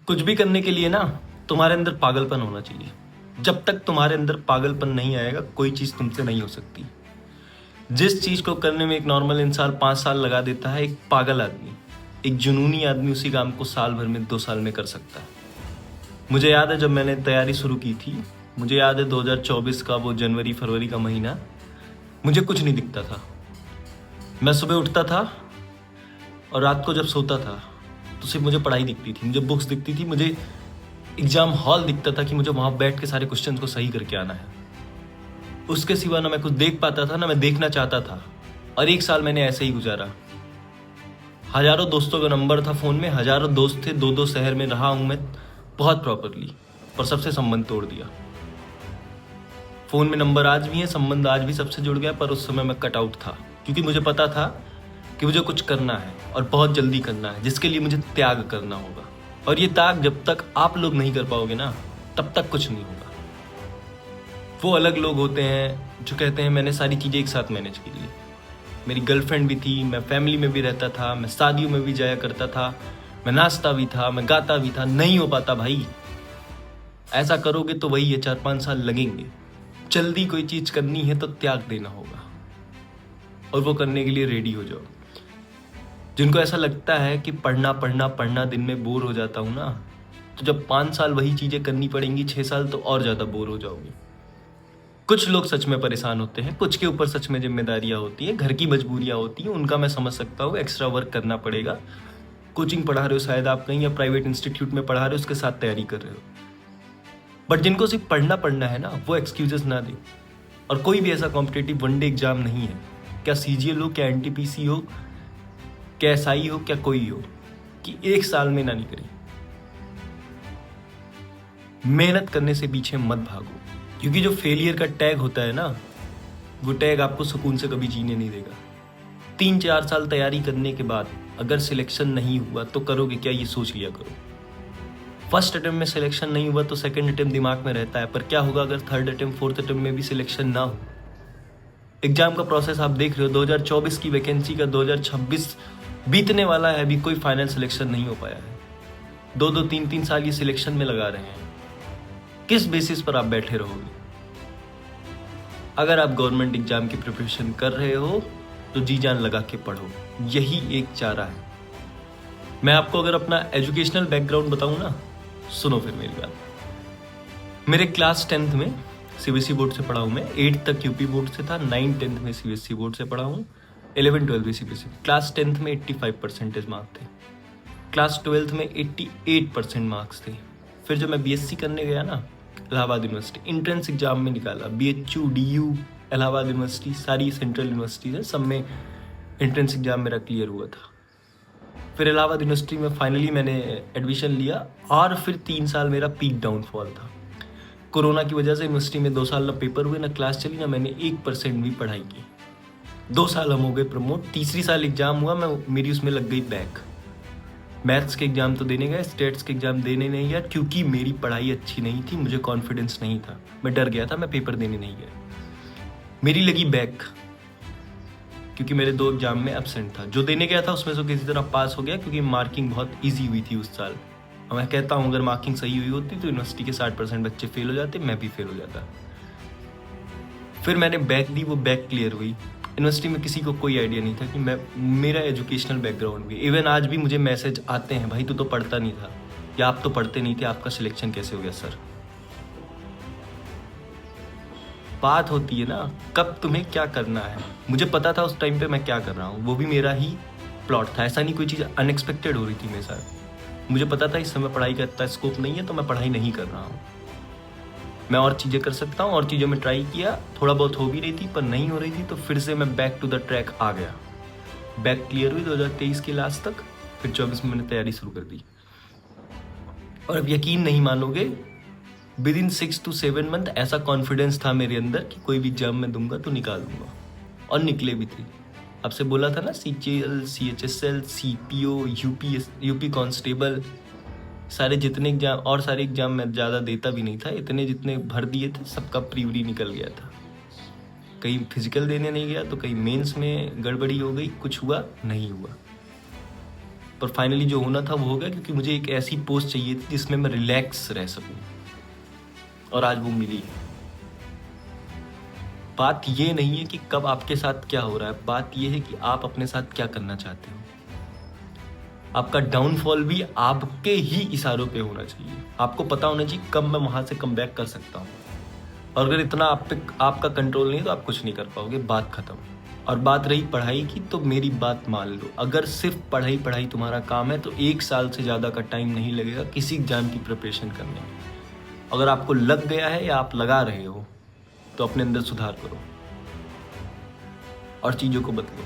कुछ भी करने के लिए ना तुम्हारे अंदर पागलपन होना चाहिए। जब तक तुम्हारे अंदर पागलपन नहीं आएगा कोई चीज़ तुमसे नहीं हो सकती। जिस चीज़ को करने में एक नॉर्मल इंसान 5 साल लगा देता है, एक पागल आदमी, एक जुनूनी आदमी उसी काम को साल भर में 2 साल में कर सकता है। मुझे याद है जब मैंने तैयारी शुरू की थी, मुझे याद है 2024 का वो जनवरी फरवरी का महीना, मुझे कुछ नहीं दिखता था। मैं सुबह उठता था और रात को जब सोता था तो सिर्फ मुझे पढ़ाई दिखती थी, मुझे बुक्स दिखती थी, मुझे एग्जाम हॉल दिखता था कि मुझे वहाँ बैठ के सारे क्वेश्चन को सही करके आना है। उसके सिवा ना मैं कुछ देख पाता था ना मैं देखना चाहता था। और 1 साल मैंने ऐसे ही गुजारा। हजारों दोस्तों का नंबर था फ़ोन में, हजारों दोस्त थे, 2-2 शहर में रहा हूँ मैं बहुत प्रॉपरली, पर सबसे संबंध तोड़ दिया। फ़ोन में नंबर आज भी है, संबंध आज भी सबसे जुड़ गया, पर उस समय मैं कट आउट था क्योंकि मुझे पता था कि मुझे कुछ करना है और बहुत जल्दी करना है, जिसके लिए मुझे त्याग करना होगा। और ये त्याग जब तक आप लोग नहीं कर पाओगे ना तब तक कुछ नहीं होगा। वो अलग लोग होते हैं जो कहते हैं मैंने सारी चीज़ें एक साथ मैनेज की ली। मेरी गर्लफ्रेंड भी थी, मैं फैमिली में भी रहता था, मैं शादियों में भी जाया करता था, मैं नाचता भी था, मैं गाता भी था। नहीं हो पाता भाई। ऐसा करोगे तो वही है, 4-5 साल लगेंगे। जल्दी कोई चीज़ करनी है तो त्याग देना होगा और वो करने के लिए रेडी हो जाओ। जिनको ऐसा लगता है कि पढ़ना पढ़ना पढ़ना दिन में बोर हो जाता हूँ ना, तो जब 5 साल वही चीज़ें करनी पड़ेंगी 6 साल तो और ज़्यादा बोर हो जाओगे। कुछ लोग सच में परेशान होते हैं, कुछ के ऊपर सच में जिम्मेदारियाँ होती हैं, घर की मजबूरियाँ होती हैं, उनका मैं समझ सकता हूँ। एक्स्ट्रा वर्क करना पड़ेगा। कोचिंग पढ़ा रहे हो शायद आप कहीं, या प्राइवेट इंस्टीट्यूट में पढ़ा रहे हो, उसके साथ तैयारी कर रहे हो। बट जिनको सिर्फ पढ़ना पढ़ना है ना, वो एक्सक्यूजेस ना दे। और कोई भी ऐसा कॉम्पिटेटिव वनडे एग्जाम नहीं है, क्या सीजीएल हो, क्या एनटीपीसी हो, क्या एसआई हो, क्या कोई हो, कि 1 साल में ना निकले। मेहनत करने से पीछे मत भागो, क्योंकि जो फेलियर का टैग होता है ना, वो टैग आपको सुकून से कभी जीने नहीं देगा। 3-4 साल तैयारी करने के बाद अगर सिलेक्शन नहीं हुआ तो करोगे क्या, ये सोच लिया करो। फर्स्ट अटेम्प्ट में सिलेक्शन नहीं हुआ तो सेकंड अटेम्प्ट दिमाग में रहता है, पर क्या होगा अगर थर्ड अटेम्प्ट फोर्थ अटेम्प्ट में भी सिलेक्शन ना हो। एग्जाम का प्रोसेस आप देख रहे हो, 2024 की वैकेंसी का 2026 बीतने वाला है, अभी कोई फाइनल सिलेक्शन नहीं हो पाया है। 2-2 3-3 साल ये सिलेक्शन में लगा रहे हैं। किस बेसिस पर आप बैठे रहोगे? अगर आप गवर्नमेंट एग्जाम की प्रिपरेशन कर रहे हो तो जी जान लगा के पढ़ो, यही एक चारा है। मैं आपको अगर अपना एजुकेशनल बैकग्राउंड बताऊं ना, सुनो फिर मेरी बात। मेरे क्लास 10th में सीबीएसई बोर्ड से पढ़ा हूँ मैं, 8th तक यूपी बोर्ड से था, 9th-10th में सीबीएसई बोर्ड से पढ़ा हूँ, 11th-12th भी सीबीएसई। क्लास 10th में 85% मार्क्स थे, क्लास 12th में 88% मार्क्स थे। फिर जब मैं बीएससी करने गया ना इलाहाबाद यूनिवर्सिटी, एंट्रेंस एग्जाम में निकाला, बीएचयू, डीयू, इलाहाबाद यूनिवर्सिटी, सारी सेंट्रल यूनिवर्सिटीज है, सब में एंट्रेंस एग्जाम मेरा क्लियर हुआ था। फिर इलाहाबाद यूनिवर्सिटी में फाइनली मैंने एडमिशन लिया और फिर 3 साल मेरा पीक डाउनफॉल था। कोरोना की वजह से यूनिवर्सिटी में 2 साल ना पेपर हुए ना क्लास चली, ना मैंने 1% भी पढ़ाई की। 2 साल हम हो गए प्रमोट, तीसरी साल एग्जाम हुआ, मेरी उसमें लग गई बैक। मैथ्स के एग्जाम तो देने गया, स्टेट्स के एग्जाम देने नहीं गया, क्योंकि मेरी पढ़ाई अच्छी नहीं थी, मुझे कॉन्फिडेंस नहीं था, मैं डर गया था, मैं पेपर देने नहीं गया। मेरी लगी बैक क्योंकि मेरे 2 एग्जाम में एब्सेंट था। जो देने गया था उसमें से किसी तरह पास हो गया, क्योंकि मार्किंग बहुत ईजी हुई थी उस साल। और मैं कहता हूँ अगर मार्किंग सही हुई होती तो यूनिवर्सिटी के 60% बच्चे फेल हो जाते, मैं भी फेल हो जाता। फिर मैंने बैक दी, वो बैक क्लियर हुई। यूनिवर्सिटी में किसी को कोई आइडिया नहीं था कि मेरा एजुकेशनल बैकग्राउंड भी। इवन आज भी मुझे मैसेज आते हैं, भाई तू तो पढ़ता नहीं था, या आप तो पढ़ते नहीं थे, आपका सिलेक्शन कैसे हो गया सर। बात होती है ना कब तुम्हें क्या करना है। मुझे पता था उस टाइम पे मैं क्या कर रहा हूँ, वो भी मेरा ही प्लॉट था। ऐसा नहीं कोई चीज़ अनएक्सपेक्टेड हो रही थी मेरे साथ। मुझे पता था इस समय पढ़ाई का इतना स्कोप नहीं है, तो मैं पढ़ाई नहीं कर रहा हूँ, मैं और चीज़ें कर सकता हूँ। और चीज़ों में ट्राई किया, थोड़ा बहुत हो भी रही थी पर नहीं हो रही थी, तो फिर से मैं बैक टू द ट्रैक आ गया। बैक क्लियर हुई 2023 के लास्ट तक, फिर 24 में मैंने तैयारी शुरू कर दी। और अब यकीन नहीं मानोगे, विद इन 6 to 7 मंथ ऐसा कॉन्फिडेंस था मेरे अंदर कि कोई भी एग्जाम में दूंगा तो निकाल दूंगा, और निकले भी थे। आपसे बोला था ना, CGL, CHSL, CPO, UP constable, सारे जितने एग्जाम, और सारे एग्जाम मैं ज़्यादा देता भी नहीं था, इतने जितने भर दिए थे सबका प्रीवरी निकल गया था। कहीं फिजिकल देने नहीं गया तो कहीं मेंस में गड़बड़ी हो गई, कुछ हुआ नहीं हुआ। पर फाइनली जो होना था वो हो गया, क्योंकि मुझे एक ऐसी पोस्ट चाहिए थी जिसमें मैं रिलैक्स रह सकूं, और आज वो मिली। बात ये नहीं है कि कब आपके साथ क्या हो रहा है, बात ये है कि आप अपने साथ क्या करना चाहते हो। आपका डाउनफॉल भी आपके ही इशारों पे होना चाहिए। आपको पता होना चाहिए कब मैं वहां से कम बैक कर सकता हूँ, और अगर इतना आप पे आपका कंट्रोल नहीं है तो आप कुछ नहीं कर पाओगे, बात खत्म। और बात रही पढ़ाई की, तो मेरी बात मान लो, अगर सिर्फ पढ़ाई पढ़ाई तुम्हारा काम है तो 1 साल से ज़्यादा का टाइम नहीं लगेगा किसी एग्जाम की प्रिपरेशन करने में। अगर आपको लग गया है या आप लगा रहे हो तो अपने अंदर सुधार करो और चीज़ों को बदलो।